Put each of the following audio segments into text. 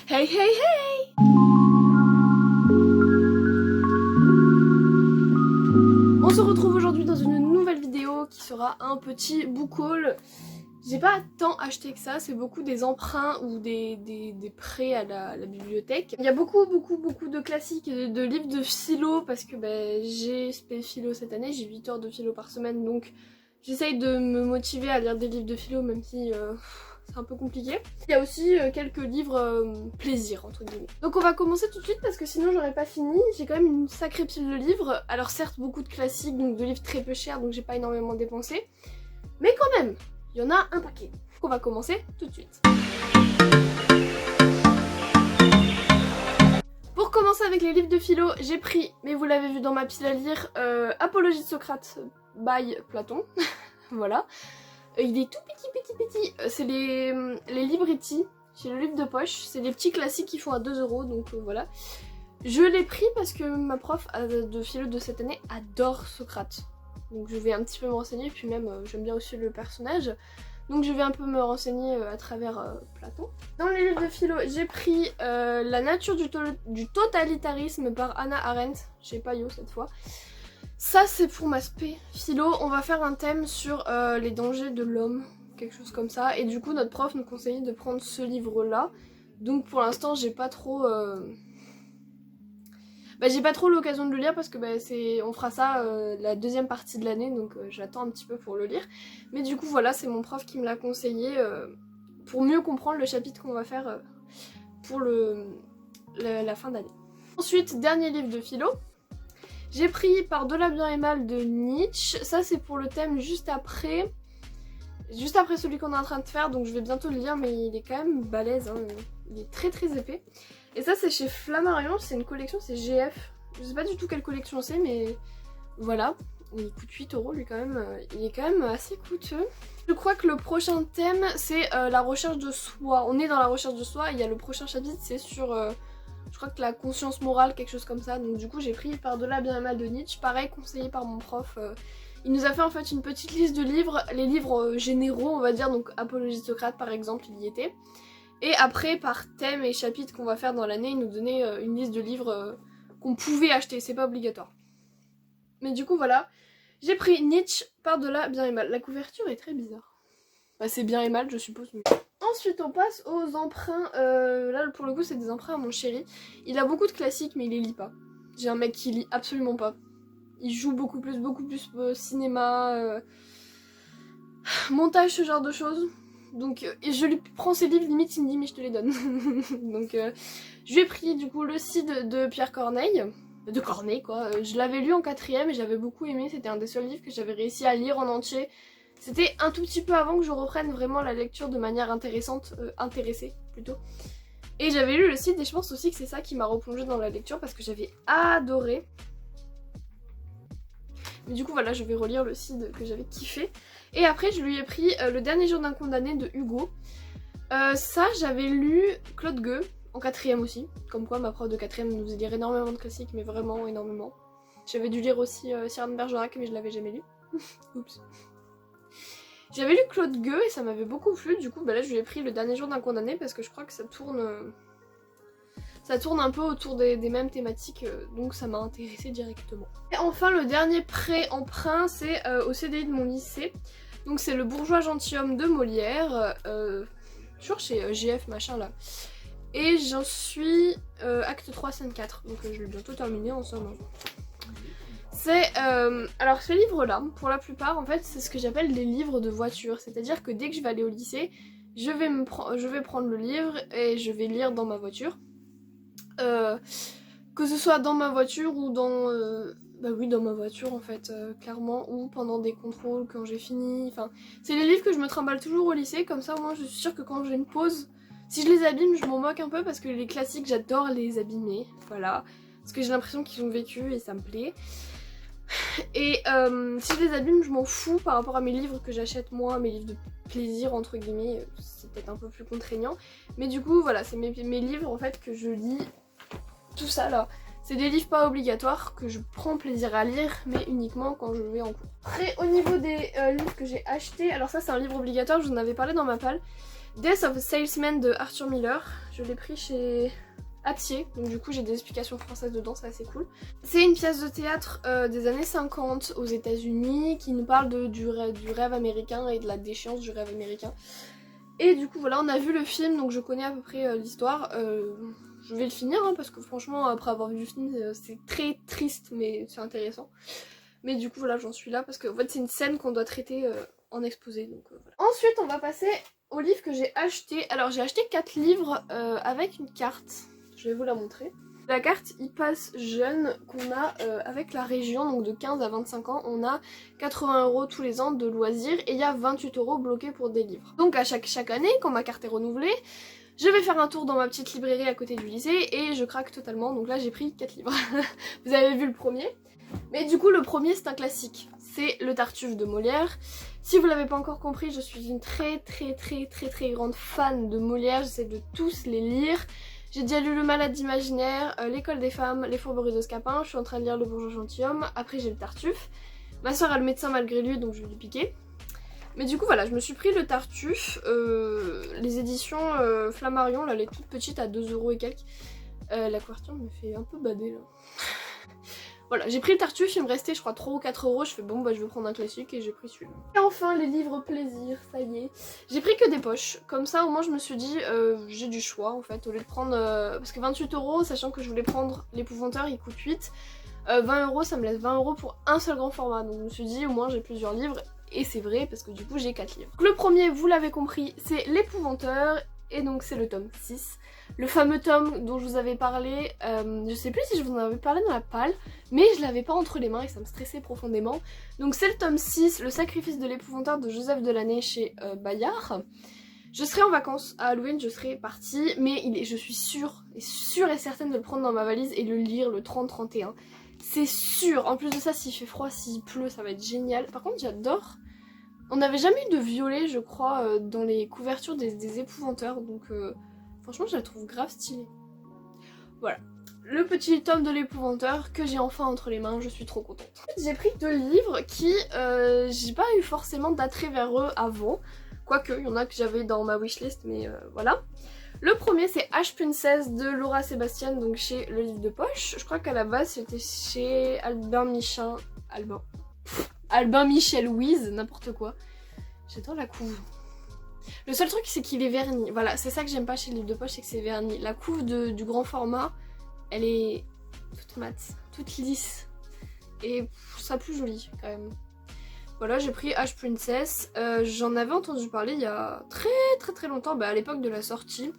Hey hey hey! On se retrouve aujourd'hui dans une nouvelle vidéo qui sera un petit book haul. J'ai pas tant acheté que ça, c'est beaucoup des emprunts ou des prêts à la bibliothèque. Il y a beaucoup de classiques et de livres de philo parce que j'ai SP philo cette année, j'ai 8 heures de philo par semaine, donc j'essaye de me motiver à lire des livres de philo même si c'est un peu compliqué. Il y a aussi quelques livres plaisir entre guillemets. Donc on va commencer tout de suite parce que sinon j'aurais pas fini. J'ai quand même une sacrée pile de livres. Alors certes beaucoup de classiques, donc de livres très peu chers, donc j'ai pas énormément dépensé. Mais quand même, il y en a un paquet. On va commencer tout de suite. Pour commencer avec les livres de philo, j'ai pris, mais vous l'avez vu dans ma pile à lire, Apologie de Socrate by Platon. Voilà. Il est tout petit. C'est les libretti, chez le livre de poche. C'est les petits classiques qui font à 2 €, donc voilà. Je l'ai pris parce que ma prof de philo de cette année adore Socrate. Donc je vais un petit peu me renseigner, puis même j'aime bien aussi le personnage. Donc je vais un peu me renseigner à travers Platon. Dans les livres de philo, j'ai pris La nature du totalitarisme par Hannah Arendt, chez Payot cette fois. Ça c'est pour ma spé philo, on va faire un thème sur les dangers de l'homme, quelque chose comme ça. Et du coup notre prof nous conseillait de prendre ce livre là. Donc pour l'instant j'ai pas trop... j'ai pas trop l'occasion de le lire parce que on fera ça la deuxième partie de l'année, donc j'attends un petit peu pour le lire. Mais du coup voilà, c'est mon prof qui me l'a conseillé pour mieux comprendre le chapitre qu'on va faire pour la fin d'année. Ensuite, dernier livre de philo. J'ai pris Par-delà bien et mal de Nietzsche. Ça c'est pour le thème juste après celui qu'on est en train de faire, donc je vais bientôt le lire, mais il est quand même balèze, hein. Il est très épais. Et ça c'est chez Flammarion, c'est une collection, c'est GF. Je sais pas du tout quelle collection c'est, mais voilà. Il coûte 8 € lui quand même, il est quand même assez coûteux. Je crois que le prochain thème c'est la recherche de soi. On est dans la recherche de soi, et il y a le prochain chapitre, c'est sur... je crois que la conscience morale, quelque chose comme ça. Donc du coup j'ai pris Par-delà bien et mal de Nietzsche, pareil conseillé par mon prof. Il nous a fait en fait une petite liste de livres, les livres généraux on va dire, donc Apologie de Socrate par exemple, il y était. Et après par thème et chapitre qu'on va faire dans l'année, il nous donnait une liste de livres qu'on pouvait acheter, c'est pas obligatoire. Mais du coup voilà, j'ai pris Nietzsche, Par-delà bien et mal. La couverture est très bizarre. C'est bien et mal je suppose. Ensuite on passe aux emprunts, là pour le coup c'est des emprunts à mon chéri. Il a beaucoup de classiques mais il les lit pas. J'ai un mec qui lit absolument pas. Il joue beaucoup plus cinéma, montage, ce genre de choses. Donc et je lui prends ses livres, limite il me dit mais je te les donne. Donc je lui ai pris du coup le Cid de Pierre Corneille. De Corneille quoi. Je l'avais lu en 4ème et j'avais beaucoup aimé, c'était un des seuls livres que j'avais réussi à lire en entier. C'était un tout petit peu avant que je reprenne vraiment la lecture de manière intéressée plutôt. Et j'avais lu le Cid et je pense aussi que c'est ça qui m'a replongée dans la lecture parce que j'avais adoré. Mais du coup voilà, je vais relire le Cid que j'avais kiffé. Et après je lui ai pris Le dernier jour d'un condamné de Hugo. Ça j'avais lu Claude Gueux en 4ème aussi. Comme quoi ma prof de 4ème nous faisait lire énormément de classiques, mais vraiment énormément. J'avais dû lire aussi Cyrano de Bergerac mais je l'avais jamais lu. Oups. J'avais lu Claude Gueux et ça m'avait beaucoup plu, du coup là je lui ai pris Le dernier jour d'un condamné parce que je crois que ça tourne un peu autour des mêmes thématiques, donc ça m'a intéressée directement. Et enfin le dernier prêt-emprunt c'est au CDI de mon lycée, donc c'est Le bourgeois gentilhomme de Molière, toujours chez GF machin là. Et j'en suis acte 3 scène 4, donc je vais bientôt terminer en somme. C'est alors ce livre là, pour la plupart en fait c'est ce que j'appelle des livres de voiture, c'est-à-dire que dès que je vais aller au lycée, je vais prendre le livre et je vais lire dans ma voiture. Que ce soit dans ma voiture ou dans... oui dans ma voiture en fait, clairement, ou pendant des contrôles quand j'ai fini, enfin... C'est les livres que je me trimballe toujours au lycée, comme ça moi je suis sûre que quand j'ai une pause, si je les abîme je m'en moque un peu parce que les classiques j'adore les abîmer, voilà. Parce que j'ai l'impression qu'ils ont vécu et ça me plaît. Et si je les abîme je m'en fous par rapport à mes livres que j'achète moi, mes livres de plaisir entre guillemets, c'est peut-être un peu plus contraignant. Mais du coup voilà, c'est mes livres en fait que je lis, tout ça là. C'est des livres pas obligatoires que je prends plaisir à lire mais uniquement quand je vais en cours. Après au niveau des livres que j'ai achetés, alors ça c'est un livre obligatoire, je vous en avais parlé dans ma palle. Death of a Salesman de Arthur Miller. Je l'ai pris chez Hatier, donc du coup j'ai des explications françaises dedans, c'est assez cool. C'est une pièce de théâtre des années 50 aux États-Unis qui nous parle du rêve américain et de la déchéance du rêve américain. Et du coup voilà, on a vu le film, donc je connais à peu près l'histoire. Je vais le finir hein, parce que franchement après avoir vu le film c'est très triste mais c'est intéressant. Mais du coup voilà, j'en suis là parce que en fait c'est une scène qu'on doit traiter en exposé, donc voilà. Ensuite on va passer au livre que j'ai acheté. Alors j'ai acheté 4 livres avec une carte. Je vais vous la montrer. La carte il passe jeune qu'on a avec la région, donc de 15 à 25 ans, on a 80 € tous les ans de loisirs et il y a 28 € bloqués pour des livres. Donc à chaque année, quand ma carte est renouvelée, je vais faire un tour dans ma petite librairie à côté du lycée et je craque totalement. Donc là j'ai pris 4 livres. Vous avez vu le premier. Mais du coup le premier c'est un classique. C'est Le Tartuffe de Molière. Si vous l'avez pas encore compris, je suis une très grande fan de Molière. J'essaie de tous les lire. J'ai déjà lu Le Malade imaginaire, L'école des femmes, Les fourberies de Scapin, je suis en train de lire Le bourgeois gentilhomme, après j'ai Le Tartuffe. Ma soeur a Le médecin malgré lui, donc je vais lui piquer. Mais du coup voilà, je me suis pris Le Tartuffe, les éditions Flammarion, là, les toutes petites à 2 € et quelques. La couverture me fait un peu bader là. Voilà, j'ai pris Le Tartuffe, il me restait je crois 3 ou 4 €, je fais bon bah je vais prendre un classique et j'ai pris celui-là. Et enfin les livres plaisir, ça y est. J'ai pris que des poches, comme ça au moins je me suis dit j'ai du choix en fait, au lieu de prendre... parce que 28 €, sachant que je voulais prendre L'Épouvanteur, il coûte 8. 20 € ça me laisse 20 € pour un seul grand format, donc je me suis dit au moins j'ai plusieurs livres. Et c'est vrai parce que du coup j'ai 4 livres. Donc, le premier, vous l'avez compris, c'est L'Épouvanteur. Et donc c'est le tome 6. Le fameux tome dont je vous avais parlé, je sais plus si je vous en avais parlé dans la palle, mais je l'avais pas entre les mains et ça me stressait profondément. Donc c'est le tome 6, Le Sacrifice de l'Épouvanteur de Joseph Delaney chez Bayard. Je serai en vacances à Halloween, je serai partie, mais je suis sûre et certaine de le prendre dans ma valise et le lire le 30-31. C'est sûr. En plus de ça, s'il fait froid, s'il pleut, ça va être génial. Par contre, j'adore. On n'avait jamais eu de violet, je crois, dans les couvertures des épouvanteurs. Donc, franchement, je la trouve grave stylée. Voilà. Le petit tome de l'Épouvanteur que j'ai enfin entre les mains, je suis trop contente. J'ai pris 2 livres qui, j'ai pas eu forcément d'attrait vers eux avant. Quoique, il y en a que j'avais dans ma wishlist, mais voilà. Le premier c'est H Princess de Laura Sébastien, donc chez Le Livre de Poche. Je crois qu'à la base c'était chez Albin Michel Louise, n'importe quoi. J'adore la couve. Le seul truc c'est qu'il est verni. Voilà, c'est ça que j'aime pas chez Le Livre de Poche, c'est que c'est verni. La couve du grand format, elle est toute mate, toute lisse. Et ça plus joli quand même. Voilà, j'ai pris H Princess. J'en avais entendu parler il y a très longtemps, à l'époque de la sortie.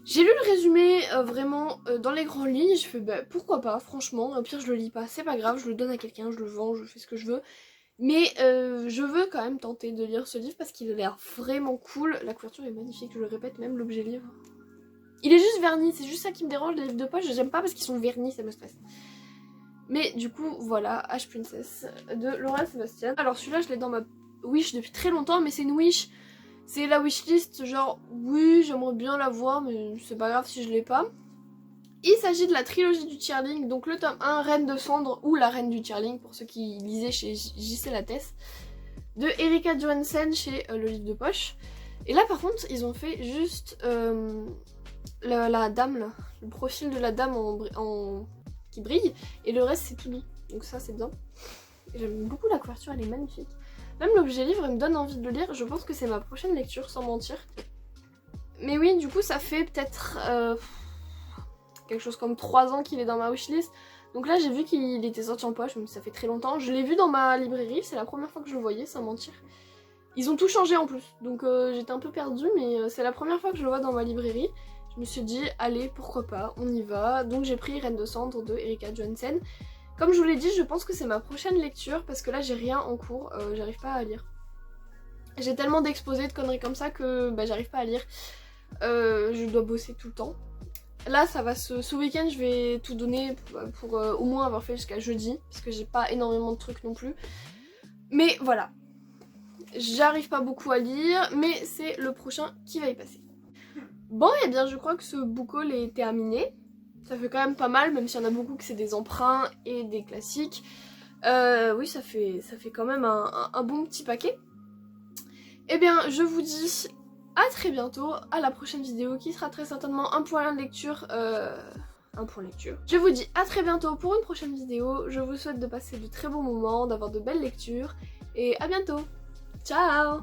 J'ai lu le résumé vraiment dans les grandes lignes, je fais pourquoi pas, franchement, au pire je le lis pas, c'est pas grave, je le donne à quelqu'un, je le vends, je fais ce que je veux. Mais je veux quand même tenter de lire ce livre parce qu'il a l'air vraiment cool, la couverture est magnifique, je le répète, même l'objet livre. Il est juste verni, c'est juste ça qui me dérange, les livres de poche, j'aime pas parce qu'ils sont vernis, ça me stresse. Mais du coup, voilà, H Princess de Laura Sébastien. Alors celui-là, je l'ai dans ma wish depuis très longtemps, mais c'est une wish... C'est la wishlist, genre, oui, j'aimerais bien la voir, mais c'est pas grave si je l'ai pas. Il s'agit de la trilogie du Tierling, donc le tome 1, Reine de Cendre, ou La Reine du Tierling, pour ceux qui lisaient chez JC Lattès, de Erika Johansen chez Le Livre de Poche. Et là, par contre, ils ont fait juste la dame, là, le profil de la dame qui brille, et le reste, c'est tout doux. Donc ça, c'est bien. J'aime beaucoup la couverture, elle est magnifique. Même l'objet livre, il me donne envie de le lire. Je pense que c'est ma prochaine lecture, sans mentir. Mais oui, du coup, ça fait peut-être quelque chose comme 3 ans qu'il est dans ma wishlist. Donc là, j'ai vu qu'il était sorti en poche, mais ça fait très longtemps. Je l'ai vu dans ma librairie, c'est la première fois que je le voyais, sans mentir. Ils ont tout changé en plus, donc j'étais un peu perdue, mais c'est la première fois que je le vois dans ma librairie. Je me suis dit, allez, pourquoi pas, on y va. Donc j'ai pris Reine de Cendre de Erika Johansen. Comme je vous l'ai dit, je pense que c'est ma prochaine lecture parce que là j'ai rien en cours, j'arrive pas à lire. J'ai tellement d'exposés, de conneries comme ça que j'arrive pas à lire. Je dois bosser tout le temps. Là ça va ce week-end, je vais tout donner pour au moins avoir fait jusqu'à jeudi parce que j'ai pas énormément de trucs non plus. Mais voilà, j'arrive pas beaucoup à lire, mais c'est le prochain qui va y passer. Bon, et bien je crois que ce book haul est terminé. Ça fait quand même pas mal, même s'il y en a beaucoup que c'est des emprunts et des classiques. Oui, ça fait quand même un bon petit paquet. Eh bien, je vous dis à très bientôt, à la prochaine vidéo qui sera très certainement un point de lecture. Je vous dis à très bientôt pour une prochaine vidéo. Je vous souhaite de passer de très bons moments, d'avoir de belles lectures et à bientôt. Ciao!